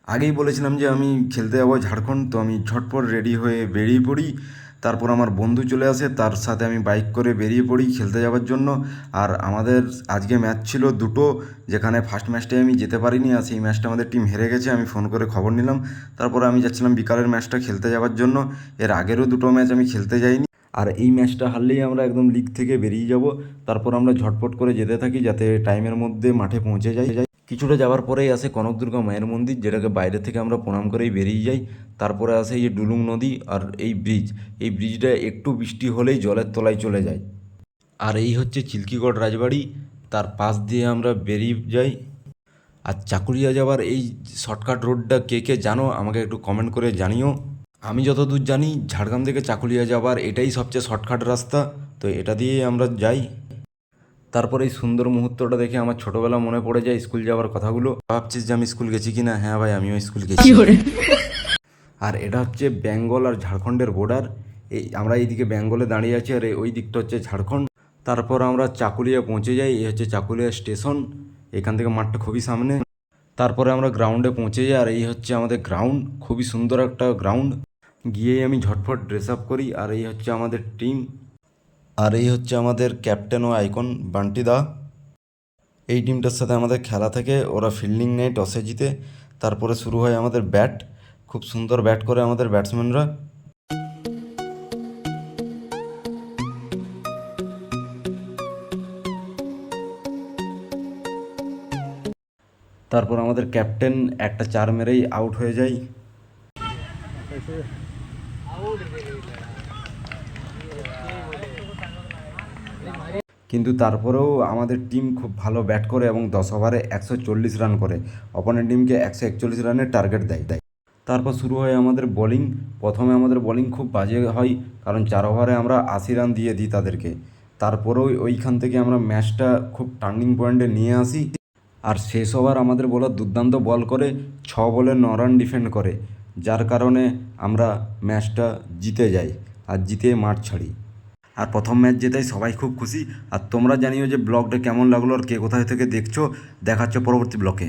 আগেই বলেছিলাম যে আমি খেলতে যাবো ঝাড়খণ্ড, তো আমি ঝটপট রেডি হয়ে বেরিয়ে পড়ি। তারপর আমার বন্ধু চলে আসে, তার সাথে আমি বাইক করে বেরিয়ে পড়ি খেলতে যাওয়ার জন্য। আর আমাদের আজকে ম্যাচ ছিল দুটো, যেখানে ফার্স্ট ম্যাচটায় আমি যেতে পারিনি, আর সেই ম্যাচটা আমাদের টিম হেরে গেছে। আমি ফোন করে খবর নিলাম, তারপরে আমি যাচ্ছিলাম বিকালের ম্যাচটা খেলতে যাওয়ার জন্য। এর আগেরও দুটো ম্যাচ আমি খেলতে যাইনি, আর এই ম্যাচটা হারলেই আমরা একদম লিগ থেকে বেরিয়ে যাব। তারপর আমরা ঝটপট করে যেতে থাকি যাতে টাইমের মধ্যে মাঠে পৌঁছে যাই। কিছুটা যাওয়ার পরেই আসে কনকদুর্গা মায়ের মন্দির, যেটাকে বাইরে থেকে আমরা প্রণাম করেই বেরিয়ে যাই। তারপরে আসে এই ডুলুং নদী আর এই ব্রিজ। এই ব্রিজটা একটু বৃষ্টি হলেই জলের তলায় চলে যায়। আর এই হচ্ছে চিল্কিগড় রাজবাড়ি, তার পাশ দিয়ে আমরা বেরিয়ে যাই। আর চাকুলিয়া যাওয়ার এই শর্টকাট রোডটা কে কে জানো আমাকে একটু কমেন্ট করে জানিও। আমি যতদূর জানি ঝাড়গ্রাম থেকে চাকুলিয়া যাওয়ার এটাই সবচেয়ে শর্টকাট রাস্তা, তো এটা দিয়েই আমরা যাই। তারপর এই সুন্দর মুহূর্তটা দেখে আমার ছোটবেলা মনে পড়ে যায়, স্কুল যাওয়ার কথাগুলো। ভাবছিস যে আমি স্কুল গেছি কি না? হ্যাঁ ভাই, আমিও স্কুল গেছি। আর এটা হচ্ছে বেঙ্গল আর ঝাড়খণ্ডের বর্ডার। এই আমরা এইদিকে বেঙ্গলে দাঁড়িয়ে আছি, আর ওই দিকটা হচ্ছে ঝাড়খণ্ড। তারপর আমরা চাকুলিয়া পৌঁছে যাই। এই হচ্ছে চাকুলিয়া স্টেশন, এখান থেকে মাঠটা খুবই সামনে। তারপরে আমরা গ্রাউন্ডে পৌঁছে যাই, আর এই হচ্ছে আমাদের গ্রাউন্ড, খুবই সুন্দর একটা গ্রাউন্ড। গিয়েই আমি ঝটফট ড্রেস আপ করি, আর এই হচ্ছে আমাদের টিম। আর এই হচ্ছে আমাদের ক্যাপ্টেন ও আইকন বান্টি দা। এই টিমটার সাথে আমাদের খেলা থেকে, ওরা ফিল্ডিং নেয় টসে জিতে। তারপরে শুরু হয় আমাদের ব্যাট, খুব সুন্দর ব্যাট করে আমাদের ব্যাটসম্যানরা। তারপর আমাদের ক্যাপ্টেন একটা চার মেরেই আউট হয়ে যায়। কিন্তু তারপরেও আমাদের টিম খুব ভালো ব্যাট করে এবং 10 ওভারে 140 রান করে, অপোনেন্ট টিমকে 141 রানের টার্গেট দেয়। তারপর শুরু হয় আমাদের বোলিং। প্রথমে আমাদের বোলিং খুব বাজে হয়, কারণ 4 ওভারে আমরা 80 রান দিয়ে দিই তাদেরকে। তারপরেও ওইখান থেকে আমরা ম্যাচটা খুব টার্নিং পয়েন্টে নিয়ে আসি। আর শেষ ওভার আমাদের বোলার দুর্দান্ত বল করে, 6 বলে 9 রান ডিফেন্ড করে, যার কারণে আমরা ম্যাচটা জিতে যাই আর জিতে মাঠ ছাড়ি। আর প্রথম ম্যাচ জেতাই সবাই খুব খুশি। আর তোমরা জানিও যে ব্লগটা কেমন লাগলো আর কে কোথায় থেকে দেখছো। দেখাচ্ছে পরবর্তী ব্লকে।